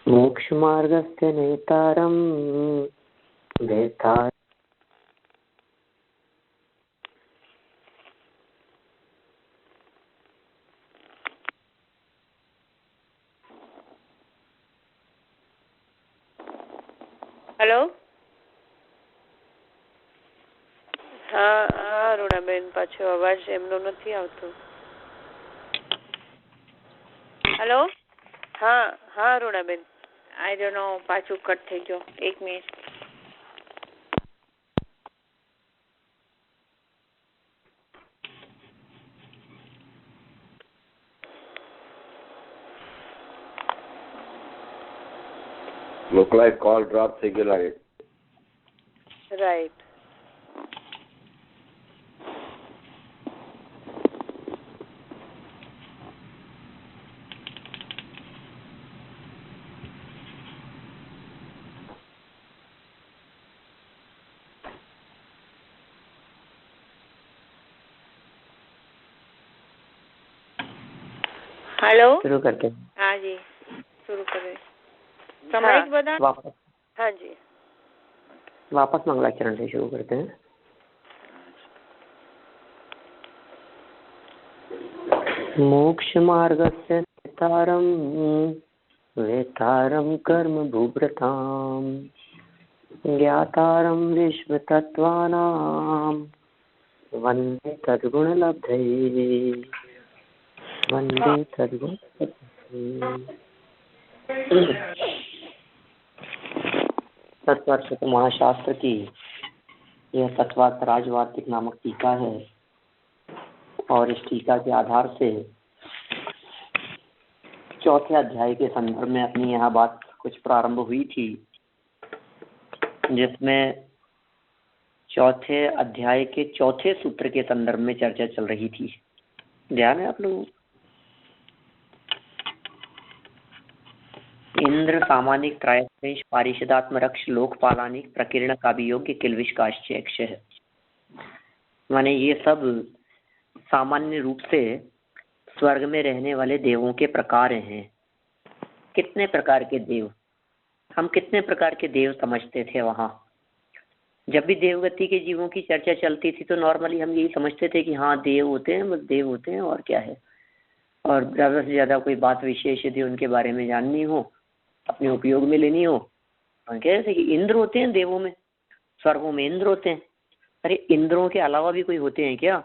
मोक्षमार्गस्य नेतारं वेत्तारं। Hello, हाँ हाँ અરુણાબેન, પાછો અવાજ એમનો નથી આવતો. હેલો, હા હા અરુણાબેન, આઈ ડોન્ટ નો, પાછું કટ થઈ ગયો. 1 minute. Look like call drop થઈ ગયો લાગે. રાઈટ. हेलो, शुरू करते हैं. हाँ जी, शुरू करें. समाज बता. वापस हाँ जी, वापस मंगलाचरण से शुरू करते हैं. मोक्ष मार्गस्य नेतारं वेत्तारं कर्म भूभृतां ज्ञातारं विश्वतत्त्वानां वन्दे तद्गुणलब्धये. वन्दे तद्गुणलब्धये. तत्वार्थ महाशास्त्र की यह तत्वार्थ राजवार्तिक नामक टीका है और इस टीका के आधार से चौथे अध्याय के संदर्भ में अपनी यह बात कुछ प्रारंभ हुई थी, जिसमें चौथे अध्याय के चौथे सूत्र के संदर्भ में चर्चा चल रही थी. ध्यान है आप लोगों? इंद्र सामानिक त्रायस्त्रेश पारिषदात्म रक्ष लोकपालानिक प्रकीर्ण काव्ययोग्य किलविष्काश्च है. माने ये सब सामान्य रूप से स्वर्ग में रहने वाले देवों के प्रकार हैं. कितने प्रकार के देव, हम कितने प्रकार के देव समझते थे वहाँ. जब भी देवगति के जीवों की चर्चा चलती थी तो नॉर्मली हम यही समझते थे कि हाँ देव होते हैं, बस देव होते हैं और क्या है. और ज़्यादा से ज़्यादा कोई बात विशेष यदि उनके बारे में जाननी हो, अपने उपयोग में लेनी हो, हम कह रहे थे कि इंद्र होते हैं देवों में, स्वर्गों में इंद्र होते हैं. अरे इंद्रों के अलावा भी कोई होते हैं क्या?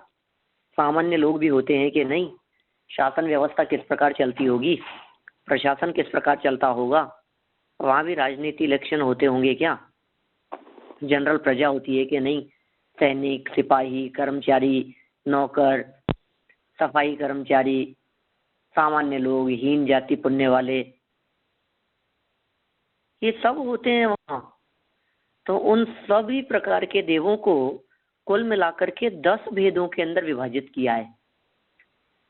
सामान्य लोग भी होते हैं कि नहीं? शासन व्यवस्था किस प्रकार चलती होगी, प्रशासन किस प्रकार चलता होगा, वहाँ भी राजनीति इलेक्शन होते होंगे क्या? जनरल प्रजा होती है कि नहीं? सैनिक, सिपाही, कर्मचारी, नौकर, सफाई कर्मचारी, सामान्य लोग, हीन जाति पुण्य वाले, ये सब होते हैं वहाँ. तो उन सभी प्रकार के देवों को कुल मिलाकर के 10 भेदों के अंदर विभाजित किया है.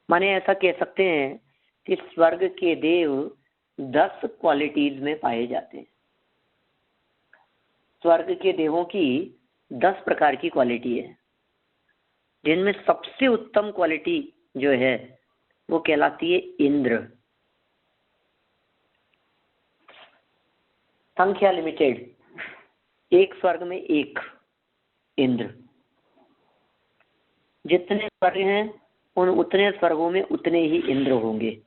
माने ऐसा कह सकते हैं कि स्वर्ग के देव 10 क्वालिटीज में पाए जाते हैं. स्वर्ग के देवों की 10 प्रकार की क्वालिटी है, जिनमें सबसे उत्तम क्वालिटी जो है वो कहलाती है इंद्र. संख्या लिमिटेड, एक स्वर्ग में एक इंद्र. जितने स्वर्ग हैं उन उतने स्वर्गों में उतने ही इंद्र होंगे.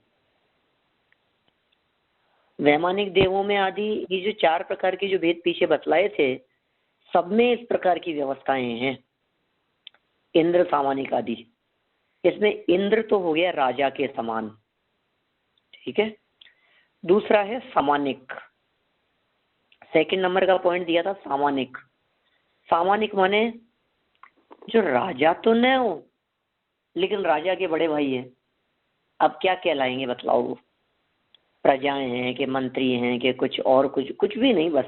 वैमानिक देवों में आदि ये जो 4 प्रकार के जो भेद पीछे बतलाए थे, सब में इस प्रकार की व्यवस्थाएं हैं. इंद्र सामानिक आदि, इसमें इंद्र तो हो गया राजा के समान, ठीक है. दूसरा है सामानिक, सेकंड नंबर का पॉइंट दिया था सामानिक. सामानिक माने जो राजा तो न हो लेकिन राजा के बड़े भाई हैं. अब क्या कहलाएंगे बतलाओ? प्रजाएं हैं कि मंत्री हैं कि कुछ और, कुछ भी नहीं, बस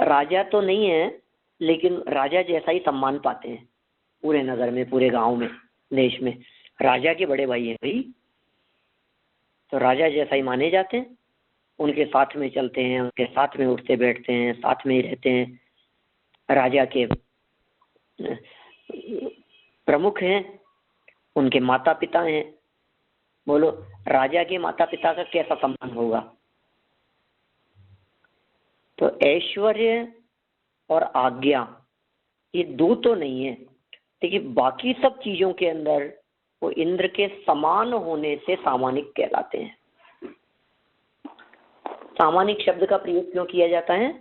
राजा तो नहीं है लेकिन राजा जैसा ही सम्मान पाते हैं पूरे नगर में, पूरे गांव में, देश में. राजा के बड़े भाई हैं भाई, तो राजा जैसा ही माने जाते हैं. उनके साथ में चलते हैं, उनके साथ में उठते बैठते हैं, साथ में ही रहते हैं. राजा के प्रमुख हैं, उनके माता पिता हैं, बोलो, राजा के माता पिता का कैसा सम्मान होगा? तो ऐश्वर्य और आज्ञा ये दो तो नहीं है, लेकिन बाकी सब चीजों के अंदर वो इंद्र के समान होने से सामानिक कहलाते हैं। सामानिक शब्द का प्रयोग क्यों किया जाता है?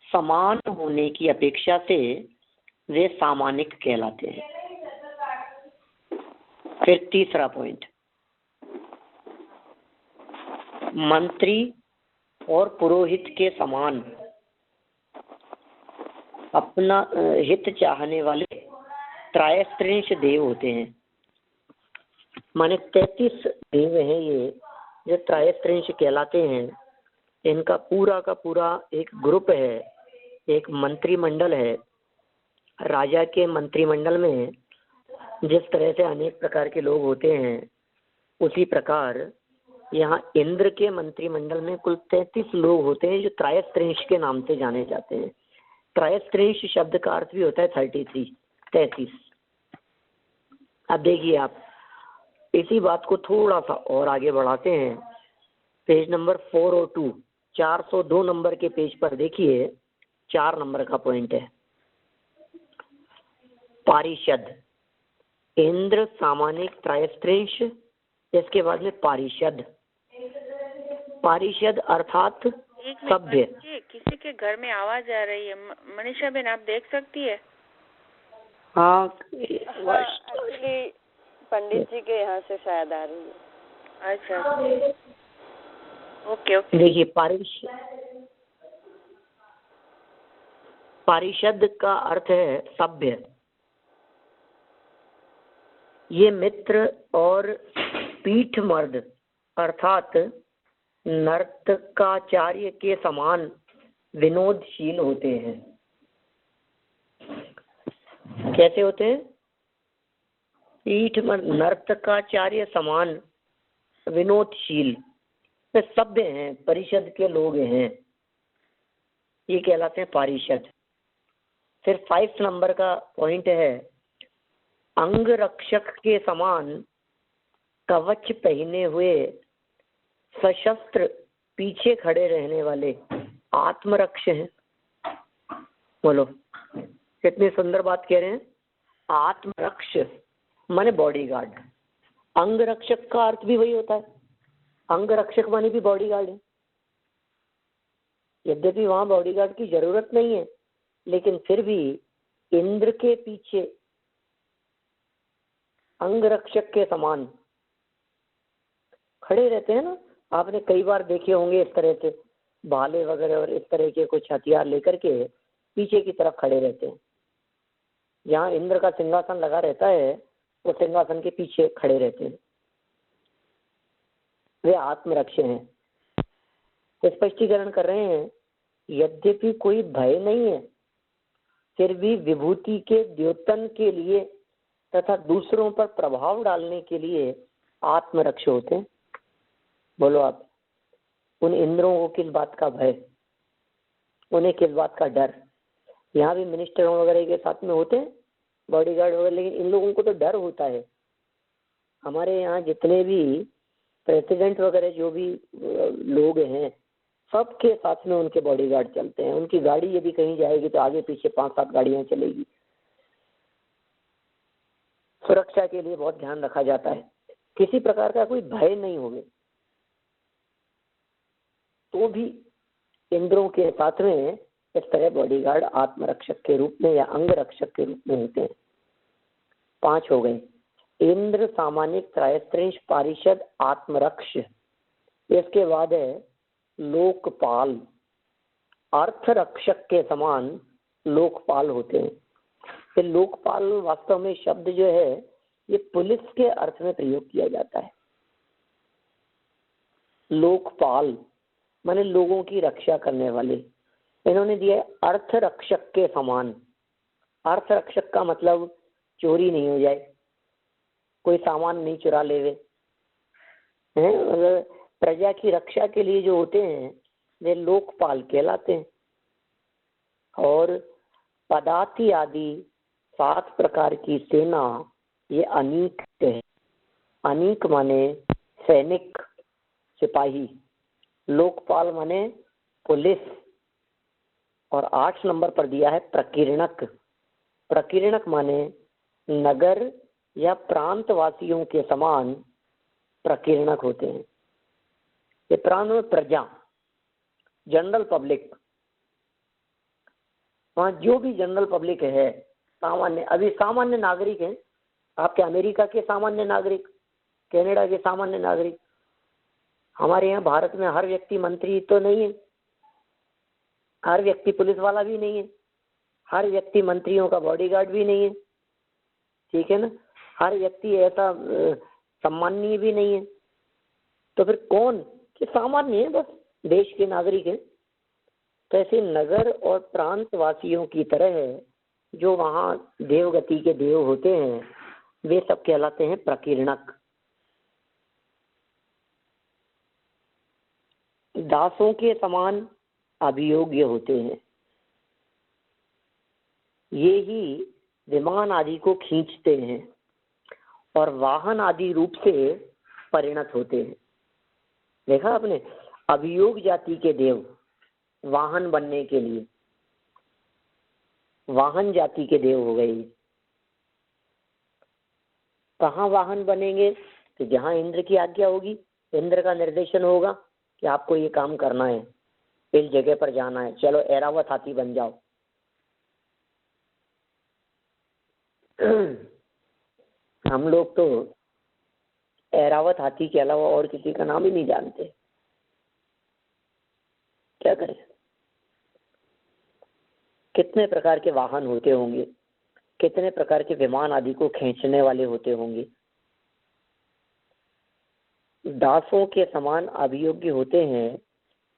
समान होने की अपेक्षा से वे सामानिक कहलाते हैं। फिर तीसरा पॉइंट, मंत्री और पुरोहित के समान अपना हित चाहने वाले त्रयस्त्रिंश देव होते हैं। माने 33 देव हैं ये जो त्रयस्त्रिंश कहलाते हैं। इनका पूरा का पूरा एक ग्रुप है, एक मंत्रिमंडल है। राजा के मंत्रिमंडल में जिस तरह से अनेक प्रकार के लोग होते हैं, उसी प्रकार यहाँ इंद्र के मंत्रिमंडल में कुल 33 लोग होते हैं जो त्रयस्त्रिंश के नाम से जाने जाते हैं। त्रयस्त्रिंश शब्द का अर्थ भी होता है 33। अब देखिए, आप इसी बात को थोड़ा सा और आगे बढ़ाते हैं। पेज नंबर 402, 402 नंबर के पेज पर देखिए, 4 नंबर का पॉइंट है, पारिषद। इंद्र, सामानिक, त्रयस्त्रिंश, इसके बाद में पारिषद। पारिषद अर्थात सभ्य। किसी के घर में आवाज आ रही है, मनीषा बेन आप देख सकती है? हाँ, एक्चुअली पंडित जी के यहाँ से शायद आ रही है। अच्छा, ओके। देखिए, पारिषद का अर्थ है सभ्य। ये मित्र और पीठ मर्द अर्थात नर्तकाचार्य के समान विनोदशील होते हैं। कैसे होते हैं? पीठ मर्द, नर्तकाचार्य समान विनोदशील, वे सभ्य हैं, परिषद के लोग हैं, ये कहलाते हैं पारिषद। फिर 5 नंबर का पॉइंट है, अंग रक्षक के समान कवच पहने हुए सशस्त्र पीछे खड़े रहने वाले आत्मरक्ष हैं। बोलो, कितनी सुंदर बात कह रहे हैं। आत्मरक्ष माने बॉडीगार्ड। अंग रक्षक का अर्थ भी वही होता है, अंग रक्षक माने भी बॉडीगार्ड है। यद्यपि वहां बॉडीगार्ड की जरूरत नहीं है, लेकिन फिर भी इंद्र के पीछे अंग रक्षक के समान खड़े रहते हैं ना। आपने कई बार देखे होंगे इस तरह से भाले वगैरह और इस तरह के कुछ हथियार लेकर के पीछे की तरफ खड़े रहते हैं। जहाँ इंद्र का सिंहासन लगा रहता है, वो सिंहासन के पीछे खड़े रहते हैं, वे आत्मरक्ष हैं। स्पष्टीकरण कर रहे हैं, यद्यपि कोई भय नहीं है, फिर भी विभूति के द्योतन के लिए तथा दूसरों पर प्रभाव डालने के लिए आत्मरक्ष होते हैं। बोलो आप, उन इंद्रों को किस बात का भय, उन्हें किस बात का डर? यहाँ भी मिनिस्टरों वगैरह के साथ में होते हैं बॉडीगार्ड वगैरह, लेकिन इन लोगों को तो डर होता है। हमारे यहाँ जितने भी प्रेसिडेंट वगैरह जो भी लोग हैं, सबके साथ में उनके बॉडीगार्ड चलते हैं। उनकी गाड़ी यदि कहीं जाएगी तो आगे पीछे 5-7 गाड़ियां चलेगी। सुरक्षा के लिए बहुत ध्यान रखा जाता है, किसी प्रकार का कोई भय नहीं होवे। तो भी इंद्रों के साथ में इस तरह बॉडीगार्ड आत्मरक्षक के रूप में या अंग रक्षक के रूप में होते हैं। 5 हो गए, इंद्र, सामानिक, त्रयस्त्रिंश, पारिषद, आत्मरक्ष। इसके बाद है लोकपाल। अर्थ रक्षक के समान लोकपाल होते हैं। फिर लोकपाल वास्तव में शब्द जो है ये पुलिस के अर्थ में प्रयोग किया जाता है। लोकपाल माने लोगों की रक्षा करने वाले। इन्होंने दिया अर्थ रक्षक के समान। अर्थ रक्षक का मतलब चोरी नहीं हो जाए, कोई सामान नहीं चुरा लेवे, हैं? प्रजा की रक्षा के लिए जो होते हैं वे लोकपाल कहलाते हैं। और पदाति आदि 7 प्रकार की सेना ये अनीक है। अनीक माने सैनिक सिपाही, लोकपाल माने पुलिस, और 8 नंबर पर दिया है प्रकीर्णक। प्रकीर्णक माने नगर या प्रांत वासियों के समान प्रकीर्णक होते हैं। ये प्रांत में प्रजा, जनरल पब्लिक, वहाँ जो भी जनरल पब्लिक है, सामान्य, अभी सामान्य नागरिक हैं आपके, अमेरिका के सामान्य नागरिक, कनाडा के सामान्य नागरिक। हमारे यहाँ भारत में हर व्यक्ति मंत्री तो नहीं है, हर व्यक्ति पुलिस वाला भी नहीं है, हर व्यक्ति मंत्रियों का बॉडीगार्ड भी नहीं है, ठीक है ना, हर व्यक्ति ऐसा सम्माननीय भी नहीं है। तो फिर कौन कि सामान्य है, बस देश के नागरिक हैं। तो ऐसे नगर और प्रांत वासियों की तरह जो वहाँ देवगति के देव होते हैं, वे सब कहलाते हैं प्रकीर्णक। दासों के समान अभियोग्य होते हैं, ये ही विमान आदि को खींचते हैं और वाहन आदि रूप से परिणत होते हैं। देखा आपने, अभियोग जाति के देव वाहन बनने के लिए, वाहन जाति के देव हो गए। कहाँ वाहन बनेंगे? तो जहाँ इंद्र की आज्ञा होगी, इंद्र का निर्देशन होगा कि आपको ये काम करना है, इस जगह पर जाना है, चलो ऐरावत हाथी बन जाओ। हम लोग तो ऐरावत हाथी के अलावा और किसी का नाम ही नहीं जानते, क्या करें। कितने प्रकार के वाहन होते होंगे, कितने प्रकार के विमान आदि को खींचने वाले होते होंगे। दासों के समान अभियोग्य होते हैं,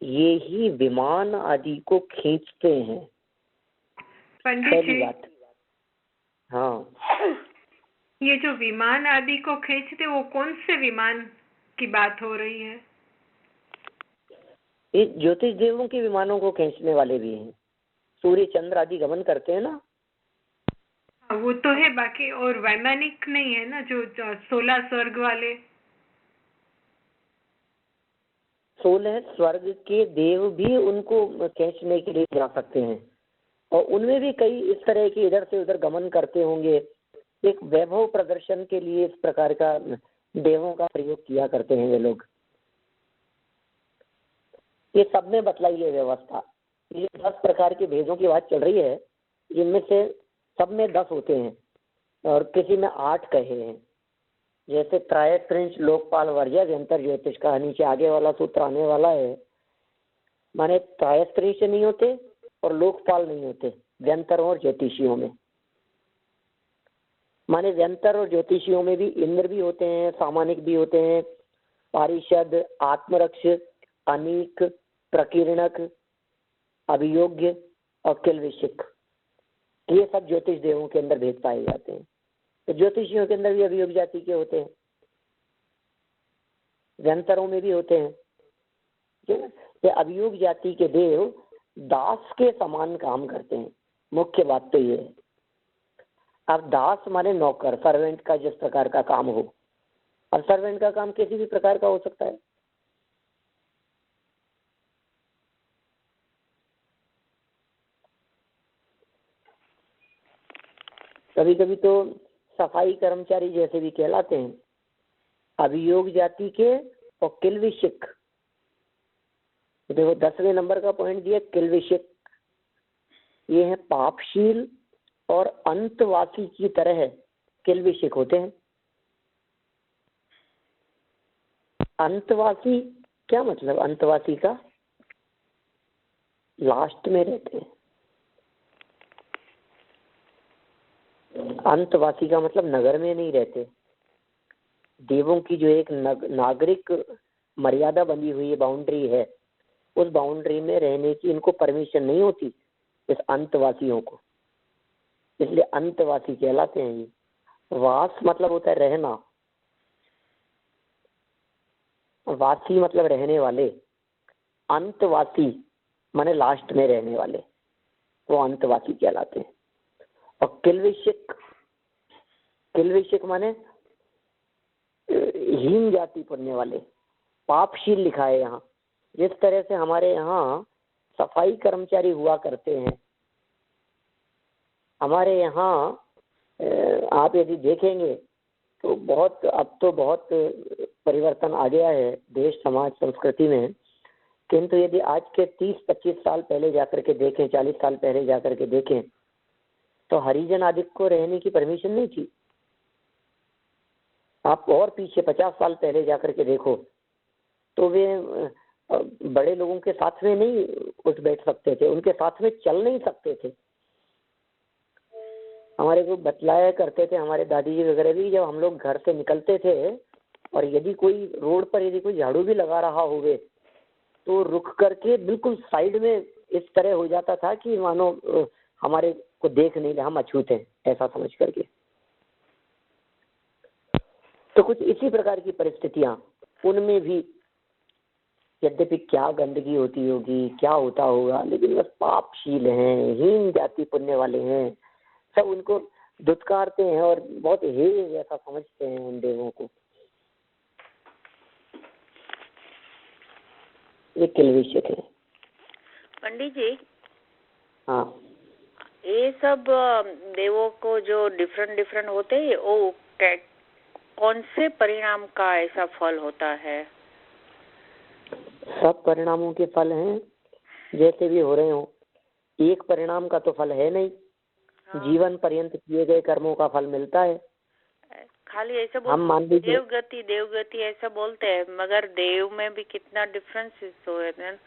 ये ही विमान आदि को खींचते हैं। पहली बात, हाँ, ये जो विमान आदि को खींचते, वो कौन से विमान की बात हो रही है? ये ज्योतिष देवों के विमानों को खींचने वाले भी हैं, सूर्य चंद्र आदि गमन करते हैं ना, वो तो है, बाकी और वैमानिक नहीं है ना, जो 16 स्वर्ग वाले। 16 स्वर्ग के देव भी उनको खींचने के लिए जा सकते हैं, और उनमें भी कई इस तरह के इधर से उधर गमन करते होंगे। एक वैभव प्रदर्शन के लिए इस प्रकार का देवों का प्रयोग किया करते हैं वे लोग। ये सब में बतलाई है व्यवस्था। ये 10 प्रकार के भेदों की बात चल रही है, जिनमें से सब में 10 होते हैं और किसी में 8 कहे हैं। जैसे त्रयस्त्रिंश लोकपाल वर्ज्य व्यंतर ज्योतिष का नीचे आगे वाला सूत्र आने वाला है, माने त्रयस्त्रिंश नहीं होते और लोकपाल नहीं होते व्यंतरों और ज्योतिषियों में। माने व्यंतर और ज्योतिषियों में भी इंद्र भी होते हैं, सामानिक भी होते हैं, पारिषद, आत्मरक्ष, अनीक, प्रकीर्णक, अभियोग्य और किलविशिक, ये सब ज्योतिष देवों के अंदर भेद पाए जाते हैं। तो ज्योतिषियों के अंदर भी अभियोग जाति के होते हैं, व्यंतरों में भी होते हैं। ये अभियोग जाति के देव दास के समान काम करते हैं। मुख्य बात तो ये है। अब दास माने नौकर, सर्वेंट का जिस प्रकार का काम हो, और सर्वेंट का काम किसी भी प्रकार का हो सकता है। कभी कभी तो सफाई कर्मचारी जैसे भी कहलाते हैं। अभियोग जाति के और किलविशिक, देखो 10वें नंबर का पॉइंट दिया किलविशिक, ये है पापशील और अंतवासी की तरह किलविशिक होते हैं। अंतवासी क्या मतलब? अंतवासी का लास्ट में रहते हैं। अंतवासी का मतलब नगर में नहीं रहते। देवों की जो एक नागरिक मर्यादा बनी हुई है, बाउंड्री है, उस बाउंड्री में रहने की इनको परमिशन नहीं होती इस अंतवासियों को, इसलिए अंतवासी कहलाते हैं। ये वास मतलब होता है रहना, वासी मतलब रहने वाले, अंतवासी माने लास्ट में रहने वाले, वो अंतवासी कहलाते हैं। और किलविशिक, किलविशिक माने हीन जाति पुण्य वाले, पापशील लिखा है यहाँ। जिस तरह से हमारे यहाँ सफाई कर्मचारी हुआ करते हैं, हमारे यहाँ आप यदि देखेंगे तो बहुत, अब तो बहुत परिवर्तन आ गया है देश समाज संस्कृति में, किंतु यदि आज के 30-25 साल पहले जाकर के देखें, 40 साल पहले जाकर के देखें, तो हरिजन आदि को रहने की परमिशन नहीं थी। आप और पीछे 50 साल पहले जाकर के देखो तो वे बड़े लोगों के साथ में नहीं उठ बैठ सकते थे, उनके साथ में चल नहीं सकते थे। हमारे को बतलाया करते थे हमारे दादी जी वगैरह भी, जब हम लोग घर से निकलते थे और यदि कोई रोड पर यदि कोई झाड़ू भी लगा रहा होवे तो रुक करके बिल्कुल साइड में इस तरह हो जाता था कि मानो हमारे को देख नहीं रहे, हम अछूत हैं ऐसा समझ करके। तो कुछ इसी प्रकार की परिस्थितियां उनमें भी, यद्यपि क्या गंदगी होती होगी, क्या होता होगा, लेकिन बस पापशील हैं, हीन जाति पुण्य वाले हैं, सब उनको दुत्कारते हैं और बहुत हेय जैसा समझते हैं उन देवों को। ये किल्विश थे। पंडित जी, हाँ, ये सब देवों को जो डिफरेंट होते हैं, वो कौन से परिणाम का ऐसा फल होता है? सब परिणामों के फल हैं, जैसे भी हो रहे हो। एक परिणाम का तो फल है नहीं। हाँ। जीवन पर्यंत किए गए कर्मों का फल मिलता है। खाली ऐसा हम मान लीजिए देवगति ऐसा बोलते हैं, मगर देव में भी कितना डिफरेंसेस तो है।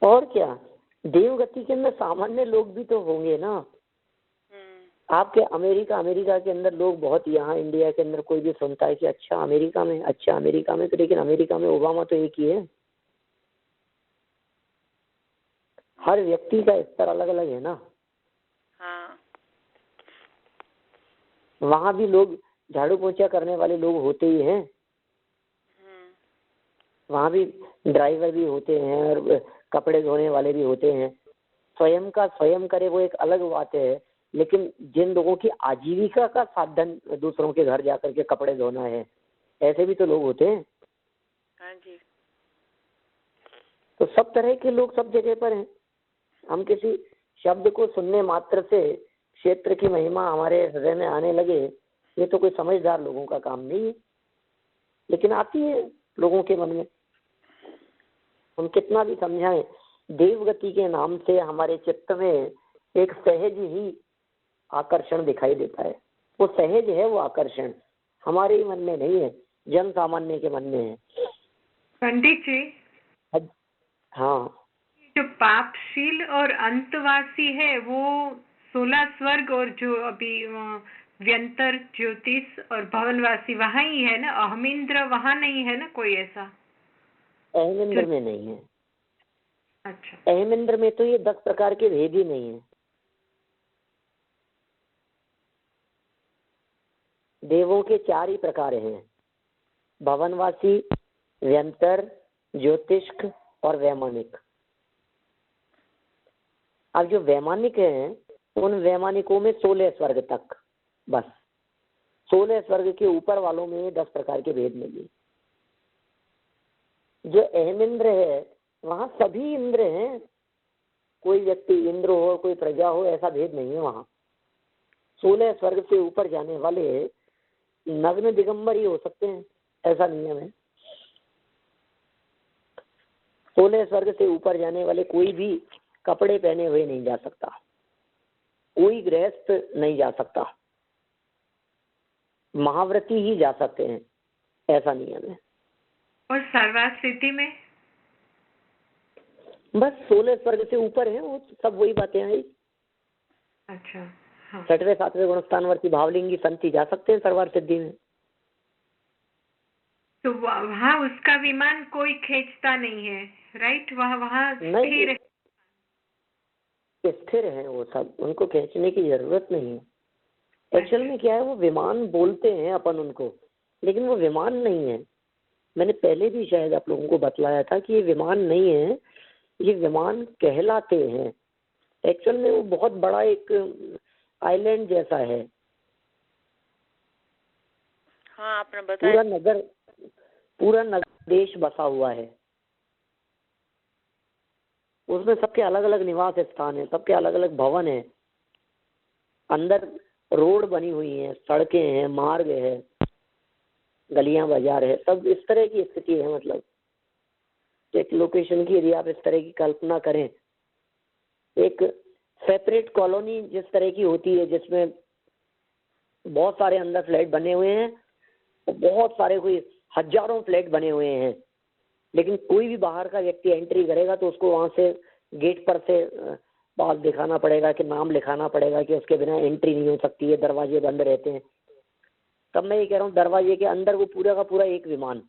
और क्या, देवगति के अंदर सामान्य लोग भी तो होंगे ना। आपके अमेरिका के अंदर लोग बहुत, यहाँ इंडिया के अंदर कोई भी सुनता है कि अच्छा अमेरिका में तो, लेकिन अमेरिका में ओबामा तो एक ही है। हर व्यक्ति का स्तर अलग अलग है ना। हाँ। वहाँ भी लोग झाड़ू पोछा करने वाले लोग होते ही हैं, वहाँ भी ड्राइवर भी होते हैं और कपड़े धोने वाले भी होते हैं। स्वयं का स्वयं करे वो एक अलग बात है, लेकिन जिन लोगों की आजीविका का साधन दूसरों के घर जाकर के कपड़े धोना है, ऐसे भी तो लोग होते हैं। हाँ जी। तो सब तरह के लोग सब जगह पर हैं। हम किसी शब्द को सुनने मात्र से क्षेत्र की महिमा हमारे हृदय में आने लगे, ये तो कोई समझदार लोगों का काम नहीं है, लेकिन आती है लोगों के मन में। हम कितना भी समझाएं, देवगति के नाम से हमारे चित्त में एक सहज ही आकर्षण दिखाई देता है। वो सहज है, वो आकर्षण हमारे ही मन में नहीं है, जन सामान्य के मन में है। पंडित जी, हाँ, जो पापशील और अंतवासी है वो 16 स्वर्ग, और जो अभी व्यंतर, ज्योतिष और भवनवासी वहाँ ही है ना। अहमिंद्र वहाँ नहीं है ना कोई ऐसा? अहमिंद्र में नहीं है। अच्छा, अहमिंद्र में तो ये 10 प्रकार के भेद ही नहीं है। देवों के 4 ही प्रकार हैं, भवनवासी, व्यंतर, ज्योतिष्क और वैमानिक। अब जो वैमानिक हैं, उन वैमानिकों में 16 स्वर्ग तक, बस 16 स्वर्ग के ऊपर वालों में 10 प्रकार के भेद नहीं। जो अहमिंद्र है वहां सभी इंद्र हैं, कोई व्यक्ति इंद्र हो कोई प्रजा हो ऐसा भेद नहीं है। वहां 16 स्वर्ग से ऊपर जाने वाले नग्न दिगंबर ही हो सकते हैं, ऐसा नियम है। 16 स्वर्ग से ऊपर जाने वाले कोई भी कपड़े पहने हुए नहीं जा सकता, कोई गृहस्थ नहीं जा सकता, महाव्रती ही जा सकते हैं, ऐसा नियम है। और सर्वार्थ सिद्धि में बस 16 स्वर्ग से ऊपर है, वो सब वही बातें आई। अच्छा, हाँ। 6वें 7वें गुणस्थानवर्ती भावलिंगी संति जा सकते हैं सर्वार्थ सिद्धि में। तो वहाँ उसका विमान कोई खींचता नहीं है, राइट? वहाँ स्थिर स्थिर है वो सब, उनको खींचने की जरूरत नहीं है। एक्चुअल में क्या है, वो विमान बोलते हैं अपन उनको, लेकिन वो विमान नहीं है। मैंने पहले भी शायद आप लोगों को बतलाया था कि ये विमान नहीं है, ये विमान कहलाते हैं। एक्चुअल में वो बहुत बड़ा एक आइलैंड जैसा है। हाँ आपने बताया। पूरा नगर देश बसा हुआ है, उसमें सबके अलग अलग निवास स्थान है, सबके अलग अलग भवन है, अंदर रोड बनी हुई है, सड़कें हैं, मार्ग है, गलियां बाजार है, सब इस तरह की स्थिति है। मतलब एक लोकेशन की यदि आप इस तरह की कल्पना करें, एक सेपरेट कॉलोनी जिस तरह की होती है जिसमें बहुत सारे अंदर फ्लैट बने हुए हैं, और बहुत सारे कोई हजारों फ्लैट बने हुए हैं, लेकिन कोई भी बाहर का व्यक्ति एंट्री करेगा तो उसको वहां से गेट पर से पास दिखाना पड़ेगा कि नाम लिखाना पड़ेगा कि उसके बिना एंट्री नहीं हो सकती है, दरवाजे बंद रहते हैं। तब मैं ये कह रहा हूँ दरवाजे के अंदर वो पूरा का पूरा एक विमान।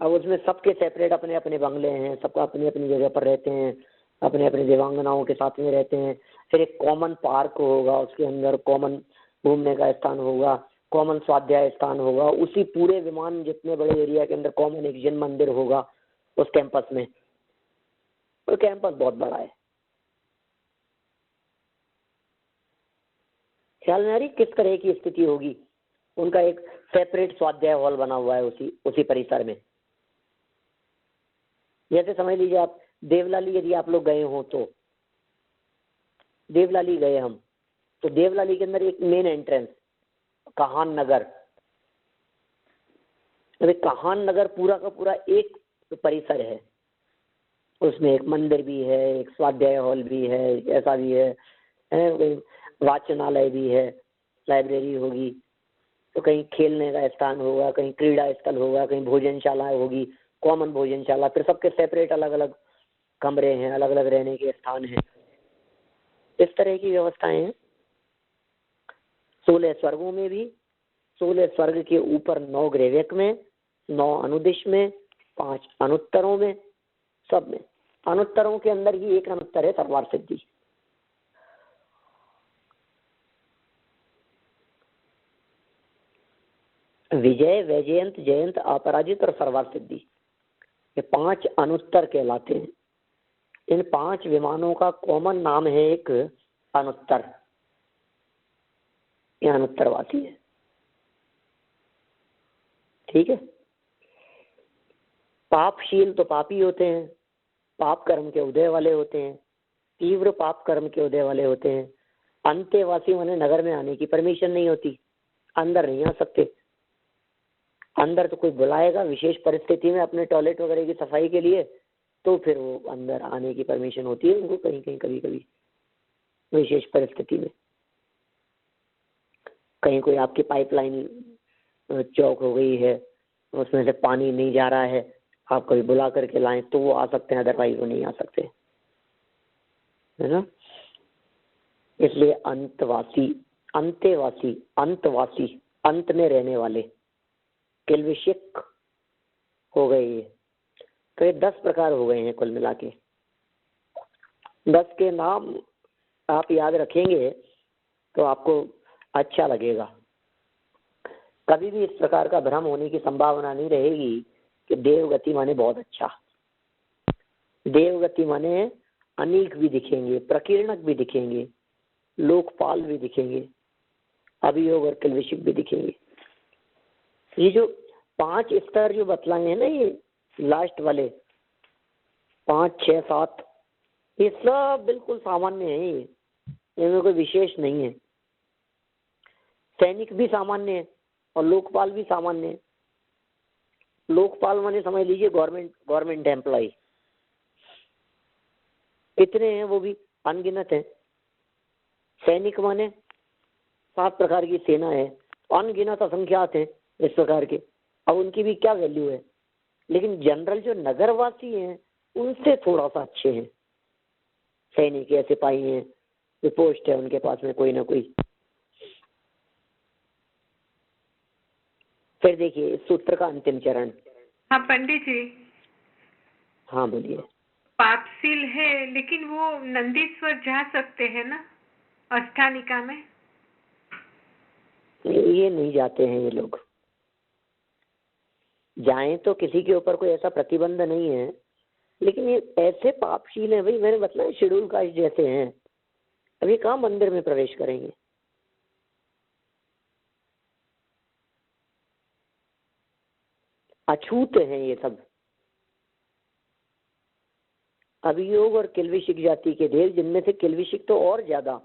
अब उसमें सबके सेपरेट अपने अपने बंगले हैं, सबका अपनी अपनी जगह पर रहते हैं, अपने अपने देवांगनाओं के साथ में रहते हैं। फिर एक कॉमन पार्क होगा, उसके अंदर कॉमन घूमने का स्थान होगा, कॉमन स्वाध्याय स्थान होगा, उसी पूरे विमान जितने बड़े एरिया के अंदर कॉमन एक जैन मंदिर होगा उस कैंपस में। और कैंपस बहुत बड़ा है। ख्याल में आ रही किस तरह की स्थिति होगी। उनका एक सेपरेट स्वाध्याय हॉल बना हुआ है उसी परिसर में। जैसे समझ लीजिए आप देवलाली यदि आप लोग गए हो, तो देवलाली गए हम, तो देवलाली के अंदर एक मेन एंट्रेंस कहान नगर, कहान नगर पूरा का पूरा एक परिसर है। उसमें एक मंदिर भी है, एक स्वाध्याय हॉल भी है, ऐसा भी है, वाचनालय भी है, लाइब्रेरी होगी, तो कहीं खेलने का स्थान होगा, कहीं क्रीड़ा स्थल होगा, कहीं भोजनशाला होगी, कॉमन भोजनशाला, फिर सबके सेपरेट अलग अलग कमरे हैं, अलग अलग रहने के स्थान हैं। इस तरह की व्यवस्थाएं हैं। 16 स्वर्गों में भी, 16 स्वर्ग के ऊपर 9 ग्रैविक में, 9 अनुदिश में, 5 अनुत्तरों में, सब में। अनुत्तरों के अंदर ही एक अनुत्तर है सर्वार सिद्धि। विजय, वैजयंत, जयंत, अपराजित और सर्वार सिद्धि, ये 5 अनुत्तर कहलाते हैं। इन 5 विमानों का कॉमन नाम है एक अनुत्तर। यह अनुत्तरवासी है। ठीक है। पापशील तो पापी होते हैं, पाप कर्म के उदय वाले होते हैं, तीव्र पाप कर्म के उदय वाले होते हैं। अंत्यवासी माने नगर में आने की परमिशन नहीं होती, अंदर नहीं आ सकते। अंदर तो कोई बुलाएगा विशेष परिस्थिति में अपने टॉयलेट वगैरह की सफाई के लिए, तो फिर वो अंदर आने की परमिशन होती है उनको, कहीं कहीं कभी कभी विशेष परिस्थिति में। कहीं कोई आपकी पाइपलाइन चौक हो गई है, उसमें से पानी नहीं जा रहा है, आप कभी बुला करके लाएं तो वो आ सकते हैं, अदरवाइज वो नहीं आ सकते, है ना। इसलिए अंतवासी, अंत्यवासी, अंतवासी, अंत में रहने वाले, किल्विशिक हो गए ये। तो ये 10 प्रकार हो गए हैं कुल मिला के। 10 के नाम आप याद रखेंगे तो आपको अच्छा लगेगा। कभी भी इस प्रकार का भ्रम होने की संभावना नहीं रहेगी कि देवगति माने बहुत अच्छा। देवगति माने अनेक भी दिखेंगे, प्रकीर्णक भी दिखेंगे, लोकपाल भी दिखेंगे, अभियोग और किल्विशिक भी दिखेंगे। ये जो 5 स्तर जो बतलाए हैं ना, ये लास्ट वाले 5, 6, 7, ये सब बिल्कुल सामान्य है। इनमें कोई विशेष नहीं है। सैनिक भी सामान्य है और लोकपाल भी सामान्य है। लोकपाल माने समझ लीजिए गवर्नमेंट एम्प्लॉय। कितने हैं वो भी अनगिनत है। सैनिक माने 7 प्रकार की सेना है, अनगिनत असंख्यात है इस प्रकार के। अब उनकी भी क्या वैल्यू है, लेकिन जनरल जो नगरवासी हैं उनसे थोड़ा सा अच्छे हैं। सैनिक है, सिपाही हैं, जो पोस्ट है उनके पास में कोई ना कोई। फिर देखिए इस सूत्र का अंतिम चरण। हाँ पंडित जी। हाँ बोलिए। पापशील है लेकिन वो नंदीश्वर जा सकते हैं ना अष्टानिका में? ये नहीं जाते हैं ये लोग। जाएं तो किसी के ऊपर कोई ऐसा प्रतिबंध नहीं है, लेकिन ये ऐसे पापशील हैं भाई, मैंने बताया शेड्यूल कास्ट जैसे हैं, अभी कहाँ मंदिर में प्रवेश करेंगे। अछूत हैं ये सब। अभियोग और किल्विशिक जाति के देव, जिनमें से किल्विशिक तो और ज्यादा।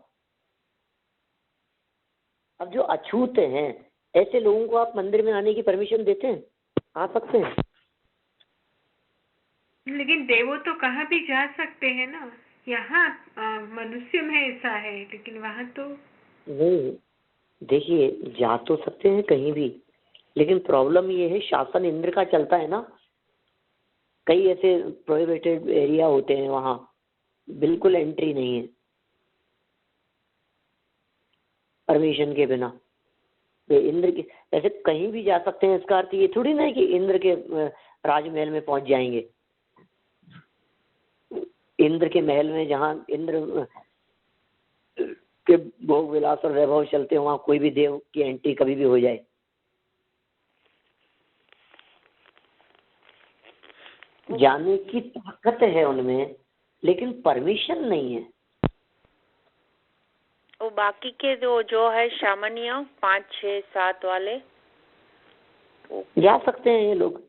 अब जो अछूत हैं ऐसे लोगों को आप मंदिर में आने की परमिशन देते हैं? आ सकते हैं? लेकिन देवो तो कहाँ भी जा सकते हैं ना। यहाँ मनुष्य में ऐसा है, लेकिन वहाँ तो नहीं। देखिए, जा तो सकते हैं कहीं भी, लेकिन प्रॉब्लम ये है शासन इंद्र का चलता है ना। कई ऐसे प्रोहिबिटेड एरिया होते हैं, वहाँ बिल्कुल एंट्री नहीं है परमिशन के बिना। वे इंद्र के ऐसे कहीं भी जा सकते हैं, इसका अर्थ ये थोड़ी ना है कि इंद्र के राजमहल में पहुंच जाएंगे। इंद्र के महल में जहाँ इंद्र के भोग विलास और वैभव चलते हैं, वहाँ कोई भी देव की एंट्री कभी भी हो जाए। जाने की ताकत है उनमें, लेकिन परमिशन नहीं है। वो बाकी के जो है सामान्य 5, 6, 7 वाले जा सकते हैं ये लोग।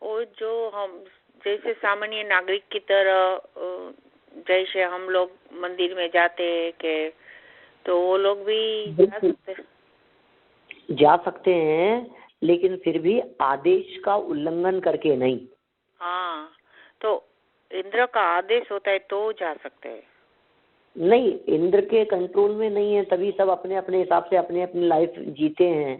वो जो हम जैसे सामान्य नागरिक की तरह जैसे हम लोग मंदिर में जाते हैं के, तो वो लोग भी जा सकते हैं, लेकिन फिर भी आदेश का उल्लंघन करके नहीं। हाँ, तो इंद्र का आदेश होता है तो जा सकते हैं। नहीं, इंद्र के कंट्रोल में नहीं है, तभी सब अपने अपने हिसाब से अपने अपनी लाइफ जीते हैं।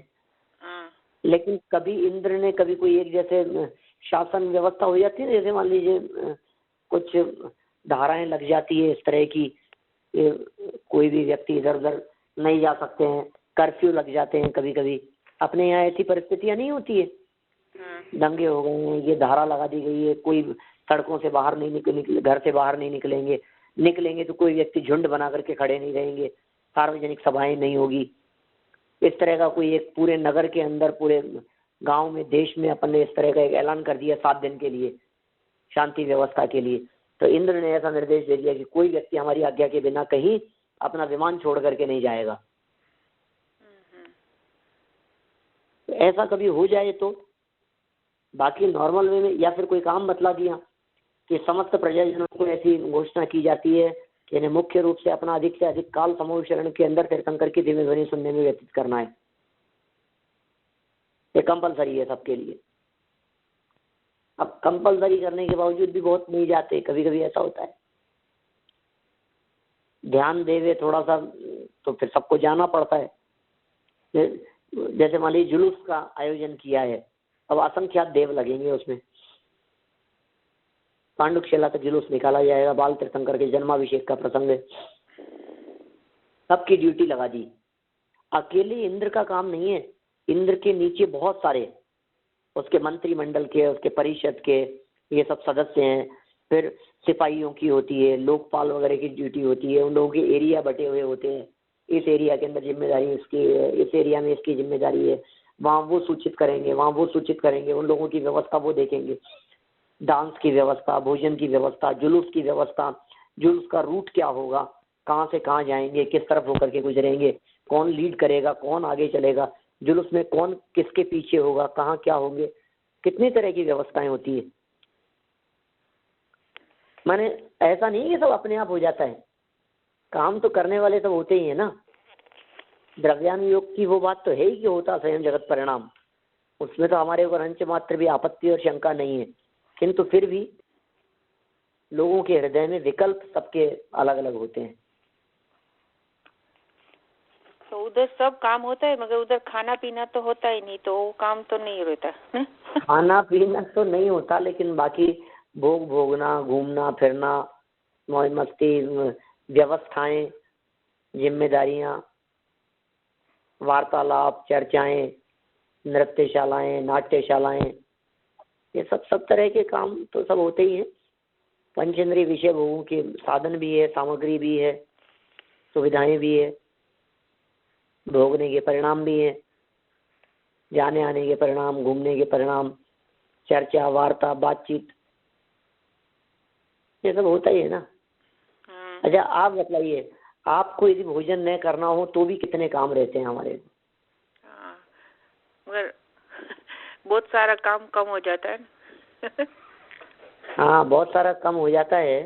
हाँ। लेकिन कभी इंद्र ने कभी कोई एक जैसे शासन व्यवस्था हो जाती है, जैसे मान लीजिए कुछ धाराएं लग जाती है इस तरह की, कोई भी व्यक्ति इधर उधर नहीं जा सकते हैं, कर्फ्यू लग जाते हैं कभी कभी। अपने यहाँ ऐसी परिस्थितियां नहीं होती है, दंगे हो गए हैं, ये धारा लगा दी गई है, कोई सड़कों से बाहर नहीं निकले, घर से बाहर नहीं निकलेंगे, निकलेंगे तो कोई व्यक्ति झुंड बना करके खड़े नहीं रहेंगे, सार्वजनिक सभाएं नहीं होगी। इस तरह का कोई एक पूरे नगर के अंदर, पूरे गांव में, देश में अपन ने इस तरह का एक ऐलान कर दिया 7 दिन के लिए शांति व्यवस्था के लिए। तो इंद्र ने ऐसा निर्देश दे दिया कि कोई व्यक्ति हमारी आज्ञा के बिना कहीं अपना विमान छोड़ करके नहीं जाएगा। तो ऐसा कभी हो जाए तो, बाकी नॉर्मल वे में, या फिर कोई काम बतला दिया कि समस्त प्रजाजनों को ऐसी घोषणा की जाती है कि इन्हें मुख्य रूप से अपना अधिक से अधिक काल समूह शरण के अंदर तीर्थंकर की दिव्य ध्वनि सुनने में व्यतीत करना है। ये कंपलसरी है सबके लिए। अब कंपलसरी करने के बावजूद भी बहुत नहीं जाते, कभी कभी ऐसा होता है। ध्यान देवे थोड़ा सा तो फिर सबको जाना पड़ता है। जैसे मान लीजिए जुलूस का आयोजन किया है, अब असंख्यात देव लगेंगे उसमें। पांडुक्षेला का जुलूस निकाला जाएगा, बाल तीर्थंकर के जन्माभिषेक का प्रसंग है, सबकी ड्यूटी लगा दी। अकेले इंद्र का काम नहीं है, इंद्र के नीचे बहुत सारे उसके मंत्रिमंडल के, उसके परिषद के ये सब सदस्य हैं। फिर सिपाहियों की होती है, लोकपाल वगैरह की ड्यूटी होती है, उन लोगों के एरिया बटे हुए होते हैं। इस एरिया के अंदर जिम्मेदारी इसकी है, इस एरिया में इसकी जिम्मेदारी है, वहाँ वो सूचित करेंगे, वहाँ वो सूचित करेंगे, उन लोगों की व्यवस्था वो देखेंगे। डांस की व्यवस्था, भोजन की व्यवस्था, जुलूस की व्यवस्था, जुलूस का रूट क्या होगा, कहाँ से कहाँ जाएंगे, किस तरफ होकर के गुजरेंगे, कौन लीड करेगा, कौन आगे चलेगा, जुलूस में कौन किसके पीछे होगा, कहाँ क्या होंगे, कितनी तरह की व्यवस्थाएं होती है। माने ऐसा नहीं कि सब अपने आप हो जाता है, काम तो करने वाले सब होते ही है ना। द्रव्यानुयोग की वो बात तो है ही कि होता स्वयं जगत परिणाम, उसमें तो हमारे ऊपर अंश मात्र भी आपत्ति और शंका नहीं है। किंतु फिर भी लोगों के हृदय में विकल्प सबके अलग अलग होते हैं। तो उधर सब काम होता है, मगर उधर खाना पीना तो होता ही नहीं, तो वो काम तो नहीं रहता। खाना पीना तो नहीं होता, लेकिन बाकी भोग भोगना, घूमना फिरना, मौज मस्ती, व्यवस्थाएं, जिम्मेदारियां, वार्तालाप, चर्चाएं, नृत्यशालाएं, नाट्यशालाएं, ये सब तरह के काम तो सब होते ही हैं। पंचेंद्रिय विषय भोगों के साधन भी है, सामग्री भी है, सुविधाएं भी है, भोगने के परिणाम भी है, जाने आने के परिणाम, घूमने के परिणाम, चर्चा, वार्ता, बातचीत, ये सब होता ही है ना। अच्छा, आप बताइए, आपको यदि भोजन न करना हो तो भी कितने काम रहते हैं हमारे। मगर बहुत सारा काम कम हो जाता है ना। हाँ, बहुत सारा कम हो जाता है,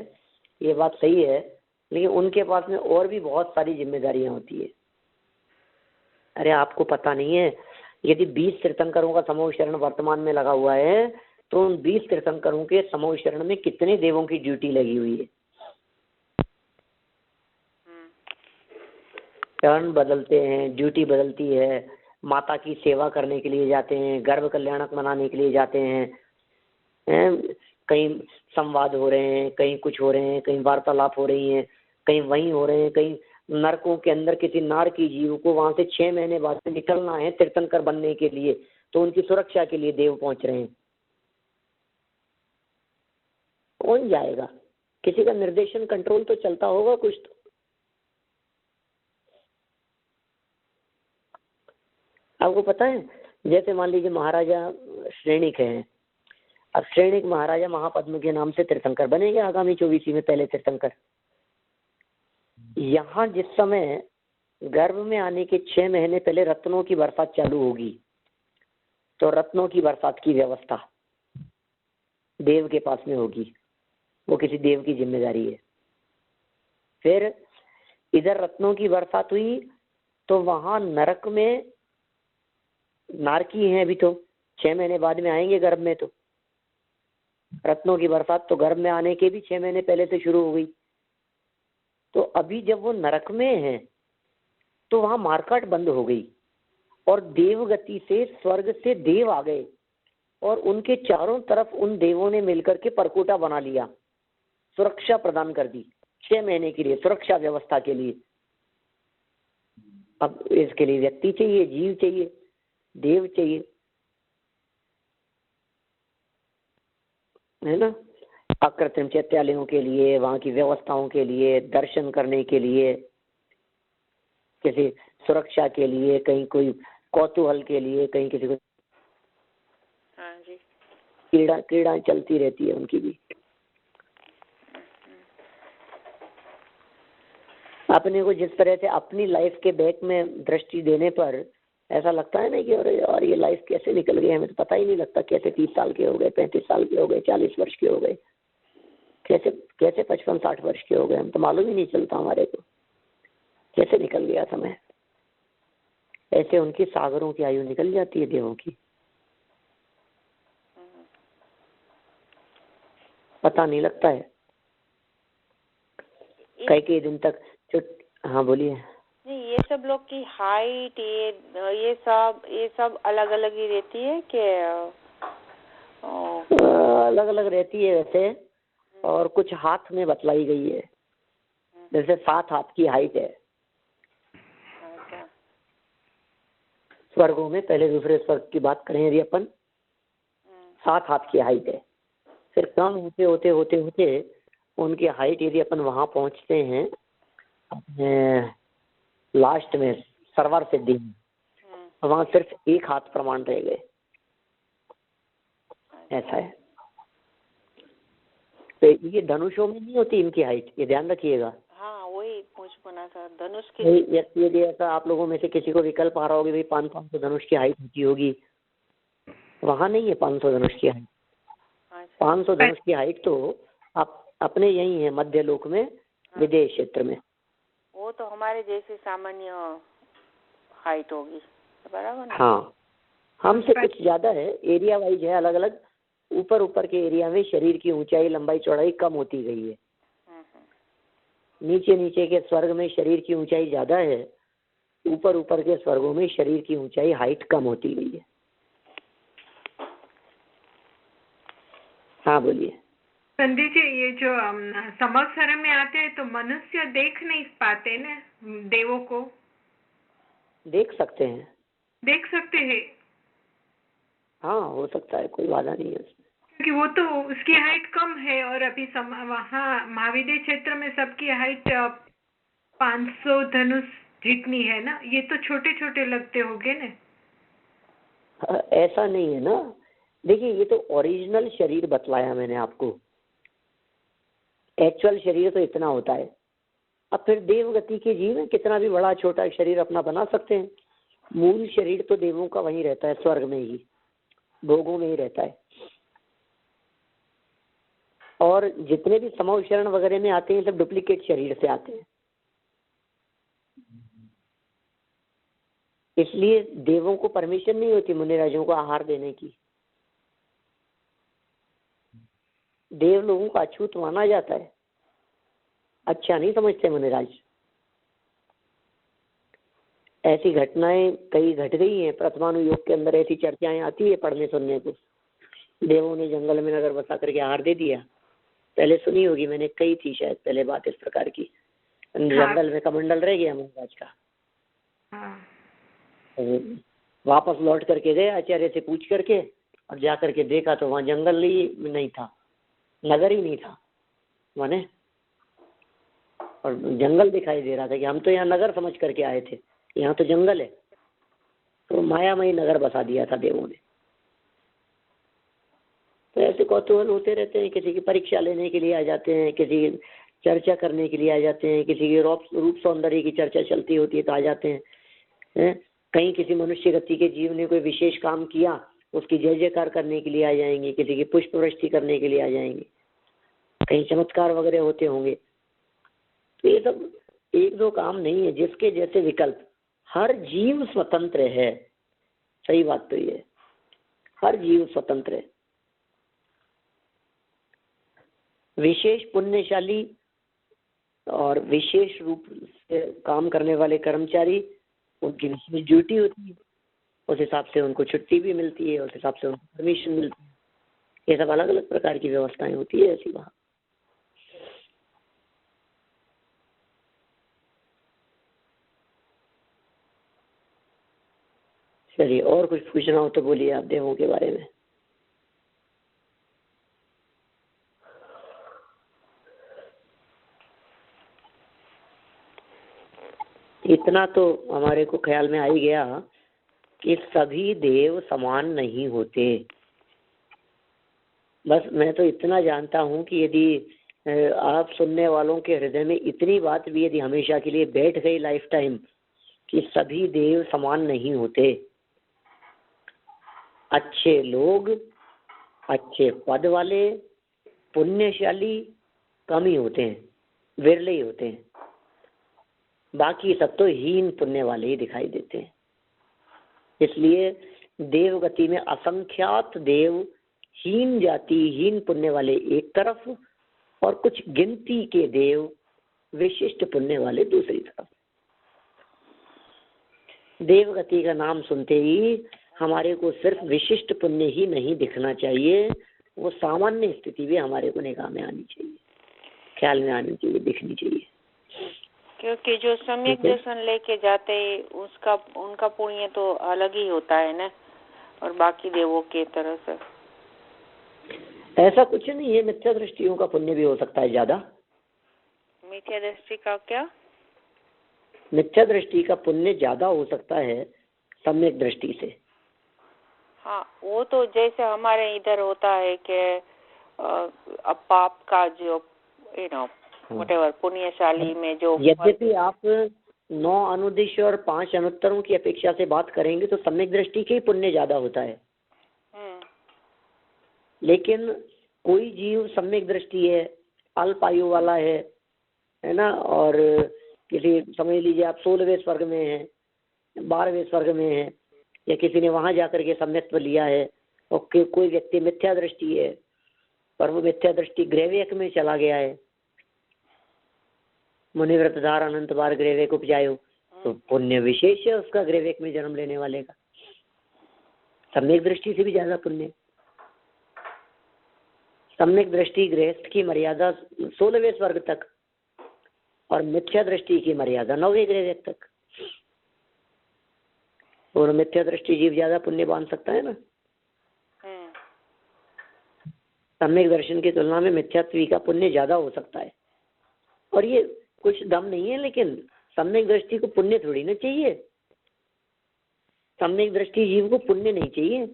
ये बात सही है, लेकिन उनके पास में और भी बहुत सारी जिम्मेदारियां होती है। अरे आपको पता नहीं है, यदि 20 तीर्थंकरों का समूह शरण वर्तमान में लगा हुआ है तो उन 20 तीर्थंकरों के समूह शरण में कितने देवों की ड्यूटी लगी हुई है। शरण बदलते हैं, ड्यूटी बदलती है, माता की सेवा करने के लिए जाते हैं, गर्भ कल्याणक मनाने के लिए जाते हैं, कहीं संवाद हो रहे हैं, कहीं कुछ हो रहे हैं, कहीं वार्तालाप हो रही हैं, कहीं वहीं हो रहे हैं, कहीं नरकों के अंदर किसी नार की जीव को वहां से 6 महीने बाद से निकलना है तीर्थंकर बनने के लिए, तो उनकी सुरक्षा के लिए देव पहुंच रहे हैं। कौन जाएगा? किसी का निर्देशन कंट्रोल तो चलता होगा कुछ तो। आपको पता है, जैसे मान लीजिए महाराजा श्रेणिक हैं, अब श्रेणिक महाराजा महापद्म के नाम से तीर्थंकर बनेंगे आगामी 24 में, पहले तीर्थंकर। यहाँ जिस समय गर्भ में आने के 6 महीने पहले रत्नों की बरसात चालू होगी, तो रत्नों की बरसात की व्यवस्था देव के पास में होगी, वो किसी देव की जिम्मेदारी है। फिर इधर रत्नों की बरसात हुई तो वहां नरक में नारकी हैं, अभी तो 6 महीने बाद में आएंगे गर्भ में, तो रत्नों की बरसात तो गर्भ में आने के भी 6 महीने पहले से शुरू हो गई। तो अभी जब वो नरक में है तो वहां मारकाट बंद हो गई और देवगति से स्वर्ग से देव आ गए और उनके चारों तरफ उन देवों ने मिलकर के परकोटा बना लिया, सुरक्षा प्रदान कर दी 6 महीने के लिए, सुरक्षा व्यवस्था के लिए। अब इसके लिए व्यक्ति चाहिए, जीव चाहिए, देव चाहिए, है ना। अकृत्रिम चैत्यालयों के लिए, वहां की व्यवस्थाओं के लिए, दर्शन करने के लिए, किसी सुरक्षा के लिए, कहीं कोई कौतूहल के लिए, कहीं किसी को हाँ जी, क्रीड़ा चलती रहती है उनकी भी। अपने को जिस तरह से अपनी लाइफ के बैक में दृष्टि देने पर ऐसा लगता है ना कि और ये लाइफ कैसे निकल गई, हमें तो पता ही नहीं लगता, कैसे 30 साल के हो गए, 35 साल के हो गए, 40 वर्ष के हो गए, कैसे 55-60 वर्ष के हो गए, हम तो मालूम ही नहीं चलता हमारे को कैसे निकल गया समय। ऐसे उनकी सागरों की आयु निकल जाती है देवों की, पता नहीं लगता है कई दिन तक। हाँ बोलिए। नहीं, ये सब लोग की हाइट ये सब अलग अलग ही रहती है कि अलग अलग रहती है वैसे, और कुछ हाथ में बतलाई गई है, जैसे 7 हाथ की हाइट है स्वर्गों में। पहले दूसरे स्वर्ग की बात करें यदि अपन, 7 हाथ की हाइट है। फिर कम होते होते होते होते उनकी हाइट यदि अपन वहां पहुंचते हैं अपने लास्ट में सरवर सिद्धि में, वहां सिर्फ 1 हाथ प्रमाण रह गए, ऐसा है। तो ये धनुषों में नहीं होती इनकी हाइट, ये ध्यान रखिएगा। हाँ, वही पूछ बना था धनुष की। यदि ऐसा आप लोगों में से किसी को विकल्प आ रहा होगी भाई 500 धनुष की हाइट होती होगी, वहां नहीं है 500 धनुष की हाइट। 500 धनुष की हाइट तो आप अपने यही है मध्य लोक में, विदेश क्षेत्र में। वो तो हमारे जैसे सामान्य हाइट होगी, बराबर। हाँ, हमसे कुछ ज्यादा है, एरिया वाइज है अलग अलग। ऊपर के एरिया में शरीर की ऊंचाई लंबाई चौड़ाई कम होती गई है, नीचे के स्वर्ग में शरीर की ऊंचाई ज्यादा है, ऊपर के स्वर्गों में शरीर की ऊंचाई हाइट कम होती गई है। हाँ बोलिए। संदीप जी, ये जो संवत्सर में आते हैं तो मनुष्य देख नहीं पाते ना, देवों को देख सकते हैं, देख सकते हैं। हाँ हो सकता है, कोई बाधा नहीं है उसमें, क्योंकि वो तो उसकी हाइट कम है और अभी वहाँ महाविद्य क्षेत्र में सबकी हाइट 500 धनुष जितनी है ना, ये तो छोटे छोटे लगते होंगे ना। ऐसा नहीं है ना, देखिए ये तो ओरिजिनल शरीर बतलाया मैंने आपको, एक्चुअल शरीर तो इतना होता है। अब फिर देवगति के जीव है, कितना भी बड़ा छोटा शरीर अपना बना सकते हैं, मूल शरीर तो देवों का वहीं रहता है स्वर्ग में ही। भोगों में ही रहता है। और जितने भी समूह शरण वगैरह में आते हैं सब डुप्लीकेट शरीर से आते हैं। इसलिए देवों को परमिशन नहीं होती मुनिराजों को आहार देने की। देव लोगों को अछूत माना जाता है, अच्छा नहीं समझते मुनिराज। ऐसी घटनाएं कई घट गई हैं। प्रथमानु योग के अंदर ऐसी चर्चाएं आती है पढ़ने सुनने को। देवों ने जंगल में नगर बसा करके आहार दे दिया। पहले सुनी होगी मैंने, कही थी शायद पहले बात इस प्रकार की। जंगल में कमंडल रह गया मुनिराज का। वापस लौट करके गए आचार्य से पूछ करके, और जा करके देखा तो वहाँ जंगल ही नहीं था, नगर ही नहीं था माने, और जंगल दिखाई दे रहा था कि हम तो यहाँ नगर समझ करके आए थे, यहाँ तो जंगल है। तो मायामयी नगर बसा दिया था देवों ने। तो ऐसे कौतूहल होते रहते हैं। किसी की परीक्षा लेने के लिए आ जाते हैं, किसी की चर्चा करने के लिए आ जाते हैं, किसी की रूप सौंदर्य की चर्चा चलती होती है तो आ जाते हैं। कहीं किसी मनुष्य गति के जीव ने कोई विशेष काम किया, उसकी जय जयकार करने के लिए आ जाएंगे, किसी की पुष्प वृष्टि करने के लिए आ जाएंगे, कहीं चमत्कार वगैरह होते होंगे। तो ये सब एक दो काम नहीं है, जिसके जैसे विकल्प। हर जीव स्वतंत्र है, सही बात तो ये, हर जीव स्वतंत्र है। विशेष पुण्यशाली और विशेष रूप से काम करने वाले कर्मचारी, उनकी विशेष ड्यूटी होती है, उस हिसाब से उनको छुट्टी भी मिलती है, उस हिसाब से उनको परमिशन मिलती है। ये सब अलग अलग प्रकार की व्यवस्थाएं होती है ऐसी वहाँ। चलिए, और कुछ पूछना हो तो बोलिए आप देवों के बारे में। इतना तो हमारे को ख्याल में आ ही गया कि सभी देव समान नहीं होते। बस मैं तो इतना जानता हूँ कि यदि आप सुनने वालों के हृदय में इतनी बात भी यदि हमेशा के लिए बैठ गई लाइफ टाइम कि सभी देव समान नहीं होते। अच्छे लोग, अच्छे पद वाले, पुण्यशाली कम ही होते हैं, विरले ही होते हैं। बाकी सब तो हीन पुण्य वाले ही दिखाई देते हैं। इसलिए देव गति में असंख्यात देव, हीन जाति, हीन पुण्य वाले एक तरफ, और कुछ गिनती के देव विशिष्ट पुण्य वाले दूसरी तरफ। देव गति का नाम सुनते ही हमारे को सिर्फ विशिष्ट पुण्य ही नहीं दिखना चाहिए, वो सामान्य स्थिति भी हमारे को निगाह में आनी चाहिए, ख्याल में आनी चाहिए, दिखनी चाहिए। क्योंकि जो सम्यक दर्शन लेके जाते उसका उनका पुण्य तो अलग ही होता है ना, और बाकी देवों के तरह से ऐसा कुछ नहीं है। मिथ्या दृष्टियों का पुण्य भी हो सकता है ज्यादा। मिथ्या दृष्टि का क्या? मिथ्या दृष्टि का पुण्य ज्यादा हो सकता है सम्यक दृष्टि से। हाँ, वो तो जैसे हमारे इधर होता है कि अब पाप का जो व्हाटएवर पुण्यशाली में जो, यद्यपि आप 9 अनुदिश और 5 अनुत्तरों की अपेक्षा से बात करेंगे तो सम्यक दृष्टि के ही पुण्य ज्यादा होता है। लेकिन कोई जीव सम्यक दृष्टि है, अल्प आयु वाला है ना, और किसी समझ लीजिए आप 16वें स्वर्ग में है, 12वें स्वर्ग में है, या किसी ने वहां जाकर के सम्यक्त्व लिया है, और कोई व्यक्ति मिथ्या दृष्टि है पर वो मिथ्या दृष्टि ग्रैवेक में चला गया है, मुनिव्रतधार अनंत बार ग्रैवेक उपजायो, तो पुण्य विशेष है उसका ग्रैवेक में जन्म लेने वाले का। सम्यक दृष्टि से भी ज्यादा पुण्य। सम्यक दृष्टि गृहस्थ की मर्यादा 16वें स्वर्ग तक, और मिथ्या दृष्टि की मर्यादा 9वें ग्रैवेक तक। और मिथ्या दृष्टि जीव ज्यादा पुण्य बांध सकता है ना। सम्यक दर्शन की तुलना में मिथ्यात्वी का पुण्य ज्यादा हो सकता है। और ये कुछ दम नहीं है, लेकिन सम्यक दृष्टि को पुण्य थोड़ी ना चाहिए। सम्यक दृष्टि जीव को पुण्य नहीं चाहिए।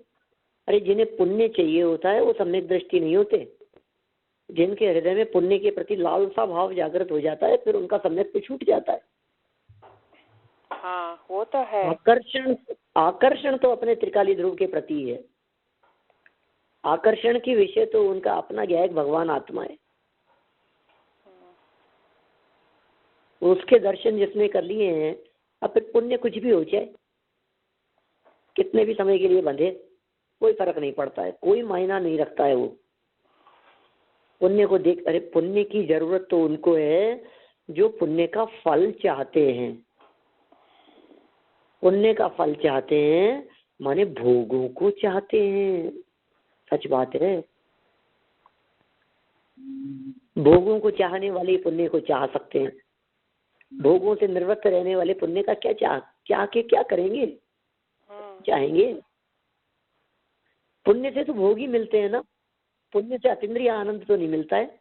अरे जिन्हें पुण्य चाहिए होता है वो सम्यक दृष्टि नहीं होते। जिनके हृदय में पुण्य के प्रति लालसा भाव जागृत हो जाता है, फिर उनका सम्यक तो छूट जाता है। हाँ, वो तो है। आकर्षण तो अपने त्रिकाली ध्रुव के प्रति है। आकर्षण की विषय तो उनका अपना क्या है, भगवान आत्मा है। उसके दर्शन जिसने कर लिए हैं, अब फिर पुण्य कुछ भी हो जाए, कितने भी समय के लिए बंधे, कोई फर्क नहीं पड़ता है, कोई मायना नहीं रखता है वो पुण्य को देख। अरे पुण्य की जरूरत तो उनको है जो पुण्य का फल चाहते हैं। पुण्य का फल चाहते हैं माने भोगों को चाहते हैं, सच बात है। भोगों को चाहने वाले पुण्य को चाह सकते हैं, भोगों से निवृत्त रहने वाले पुण्य का क्या क्या करेंगे, चाहेंगे। पुण्य से तो भोग ही मिलते हैं ना, पुण्य से अतीन्द्रिय आनंद तो नहीं मिलता है।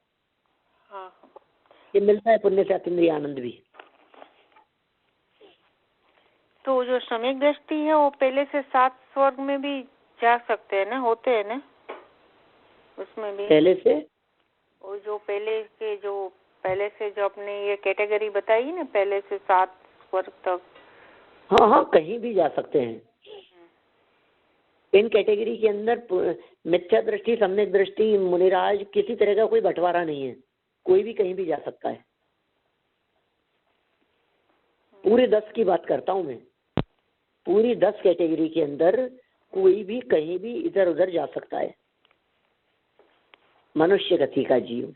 ये मिलता है पुण्य से अतीन्द्रिय आनंद भी। तो जो सम्यक दृष्टि है वो पहले से 7 स्वर्ग में भी जा सकते हैं ना, होते हैं ना उसमें भी। पहले से वो जो पहले से जो अपने ये कैटेगरी बताई ना, पहले से 7 स्वर्ग तक। हाँ, कहीं भी जा सकते हैं। इन कैटेगरी के अंदर मिथ्या दृष्टि, सम्यक दृष्टि, मुनिराज, किसी तरह का कोई बंटवारा नहीं है, कोई भी कहीं भी जा सकता है। पूरे 10 की बात करता हूँ मैं, पूरी 10 कैटेगरी के अंदर कोई भी कहीं भी इधर उधर जा सकता है, मनुष्य गति का जीव।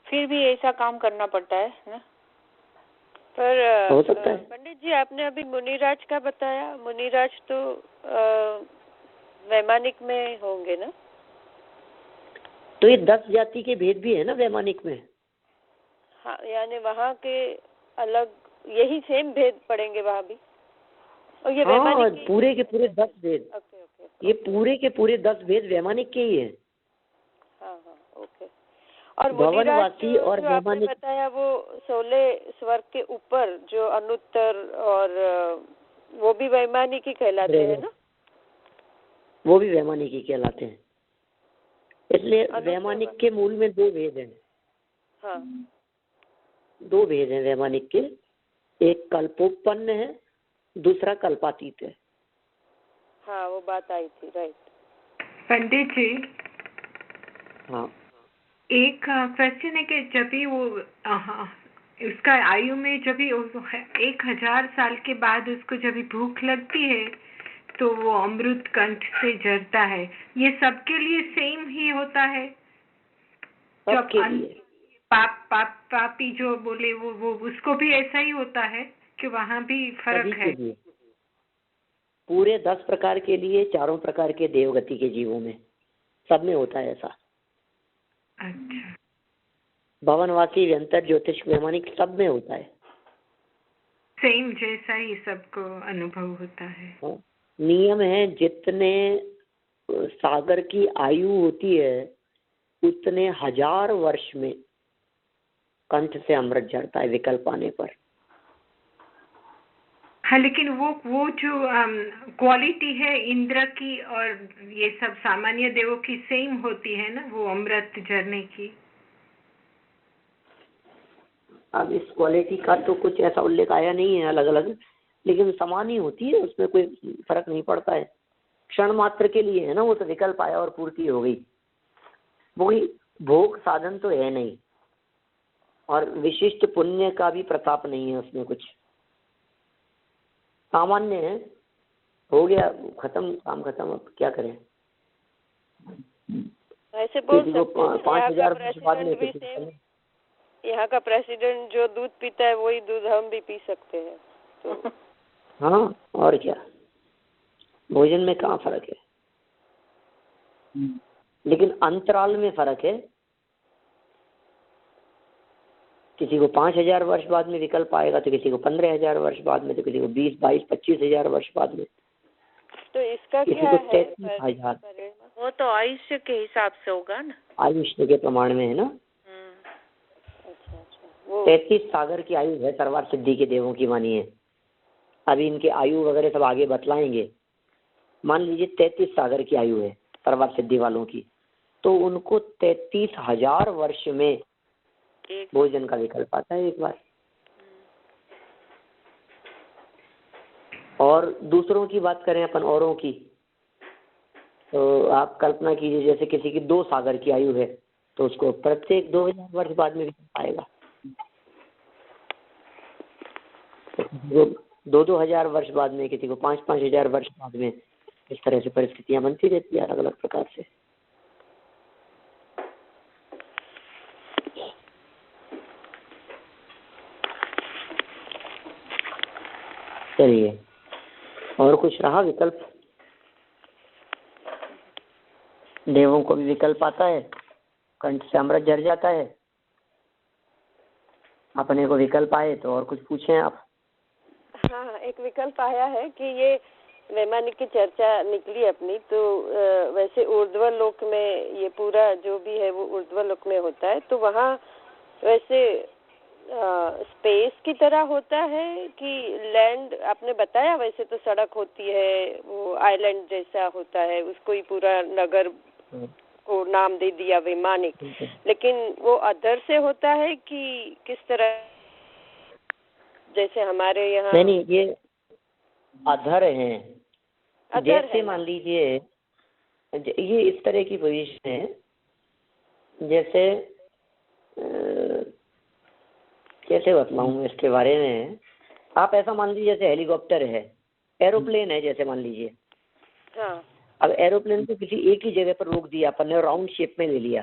फिर भी ऐसा काम करना पड़ता है ना। पर हो सकता है। पंडित जी, आपने अभी मुनिराज का बताया, मुनिराज तो वैमानिक में होंगे ना। तो ये 10 जाति के भेद भी है ना वैमानिक में। हाँ, यानी वहाँ के अलग यही सेम भेद पड़ेंगे वहाँ भी। और ये वैमानिक पूरे के पूरे 10 भेद। ओके। ये पूरे के पूरे 10 भेद वैमानिक के ही है। हाँ, ओके। और भवनवासी और वैमानिक बताया वो 16 स्वर्ग के ऊपर जो अनुत्तर और वो भी वैमानिक ही कहलाते हैं ना। वो भी वैमानिक ही कहलाते हैं। इसलिए वैमानिक के मूल में 2 भेद हैं। हाँ, 2 भेद हैं वैमानिक के, एक कल्पोत्पन्न है, दूसरा कल्पातीत है। हाँ, वो बात आई थी, राइट। पंडित जी, हाँ, एक क्वेश्चन है कि जब भी वो उसका आयु में जब भी 1000 साल के बाद उसको जब भी भूख लगती है तो वो अमृत कंठ से झरता है। ये सबके लिए सेम ही होता है? सबके लिए। पापी जो बोले वो उसको भी ऐसा ही होता है कि वहाँ भी फर्क है? पूरे 10 प्रकार के लिए, 4 प्रकार के देवगति के जीवों में सब में होता है ऐसा। अच्छा। भवनवासी, व्यंतर, ज्योतिष, वैमानिक सब में होता है सेम जैसा ही सबको अनुभव होता है। नियम है, जितने सागर की आयु होती है उतने 1000 वर्ष में कंठ से अमृत झरता है विकल्प आने पर। हाँ, लेकिन वो जो क्वालिटी है इंद्र की और ये सब सामान्य देवों की सेम होती है ना, वो अमृत झरने की। अब इस क्वालिटी का तो कुछ ऐसा उल्लेख आया नहीं है अलग अलग, लेकिन समान ही होती है, उसमें कोई फर्क नहीं पड़ता है। क्षण मात्र के लिए है ना, वो तो विकल्प आया और पूर्ति हो गई, वही भोग साधन तो है नहीं, और विशिष्ट पुण्य का भी प्रताप नहीं है उसमें, कुछ सामान्य है, हो गया, खत्म, काम खत्म, अब क्या करें। ऐसे बोल सकते हैं 5000 बाद में यहाँ का प्रेसिडेंट जो दूध पीता है वही दूध हम भी पी सकते हैं तो। हाँ, और क्या, भोजन में कहाँ फर्क है, लेकिन अंतराल में फर्क है। किसी को 5000 वर्ष बाद में विकल्प आएगा, तो किसी को 15000 वर्ष बाद में, तो किसी को 20, 22, 25000 वर्ष बाद में। तो इसका किसी क्या को है? 33,000। वो तो आयुष्य के हिसाब से होगा ना, आयुष्य के प्रमाण में है ना। वो 33 सागर की आयु है सर्वार्थ सिद्धि के देवों की, मानिए। अभी इनके आयु वगैरह सब आगे बतलाएंगे। मान लीजिए 33 सागर की आयु है सर्वार्थ सिद्धि वालों की, तो उनको 33,000 वर्ष में भोजन का विकल्प आता है एक बार। और दूसरों की बात करें अपन, औरों की, तो आप कल्पना कीजिए जैसे किसी की 2 सागर की आयु है तो उसको प्रत्येक 2000 वर्ष बाद में विकल्प आएगा। तो 2-2 हजार वर्ष बाद में, किसी को 5-5 हजार वर्ष बाद में, इस तरह से परिस्थितियां बनती रहती है अलग अलग प्रकार से। चलिए, और कुछ रहा विकल्प? देवों को भी विकल्प आता है, कंठ से अमृत झर जाता है। अपने को विकल्प आए तो और कुछ पूछें आप। हाँ, एक विकल्प आया है कि ये वैमानिक की चर्चा निकली अपनी, तो वैसे ऊर्ध्व लोक में ये पूरा जो भी है वो ऊर्ध्व लोक में होता है, तो वहाँ वैसे स्पेस की तरह होता है कि लैंड? आपने बताया वैसे तो सड़क होती है, वो आइलैंड जैसा होता है, उसको ही पूरा नगर को नाम दे दिया वैमानिक, लेकिन वो अधर से होता है कि किस तरह? जैसे हमारे यहाँ नहीं, ये अधर हैं। जैसे मान लीजिए ये इस तरह की पोजीशन है, जैसे कैसे बताऊं इसके बारे में। आप ऐसा मान लीजिए जैसे हेलीकॉप्टर है, एरोप्लेन है जैसे मान लीजिए। हाँ। अब एरोप्लेन को किसी एक ही जगह पर रोक दिया अपन ने, राउंड शेप में ले लिया।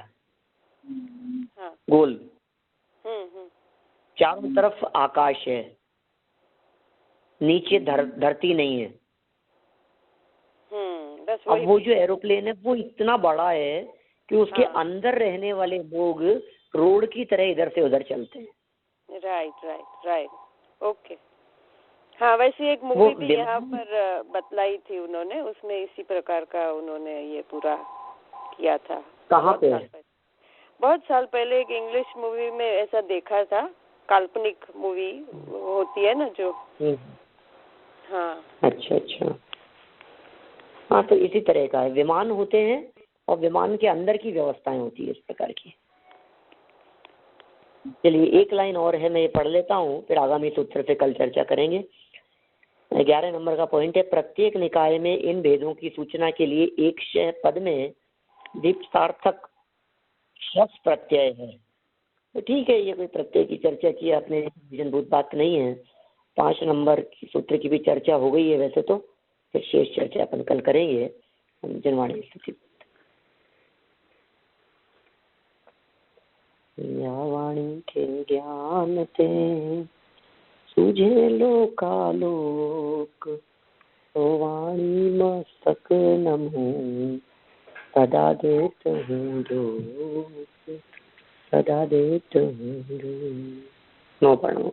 हाँ। गोल। चारों तरफ आकाश है, नीचे धरती नहीं है। बस अब वो जो एरोप्लेन है वो इतना बड़ा है कि उसके अंदर रहने वाले लोग रोड की तरह इधर से उधर चलते हैं। Right, okay. हाँ, वैसे एक मूवी भी यहाँ पर बतलाई थी उन्होंने, उसमें इसी प्रकार का उन्होंने ये पूरा किया था। कहाँ पे? बहुत साल पहले एक इंग्लिश मूवी में ऐसा देखा था, काल्पनिक मूवी होती है ना जो। हाँ। अच्छा। हाँ, तो इसी तरह का है, विमान होते हैं और विमान के अंदर की व्यवस्थाएं होती है इस प्रकार की। चलिए, एक लाइन और है, मैं ये पढ़ लेता हूँ, फिर आगामी सूत्र पे कल चर्चा करेंगे। 11 नंबर का पॉइंट है, प्रत्येक निकाय में इन भेदों की सूचना के लिए एक पद में दीप्तार्थक शब्द प्रत्यय है। तो ठीक है, ये कोई प्रत्यय की चर्चा की आपने, भूत बात नहीं है। 5 नंबर की सूत्र की भी चर्चा हो गई है वैसे तो, फिर शेष चर्चा अपन कल करेंगे। जनवाणी स्तुति। या वाणी के ज्ञान ते सूझे लोकालोक, तो वाणी मस्तक नमो सदा देत हूँ जो, सदा देत हूँ जो। 9 पढ़ो।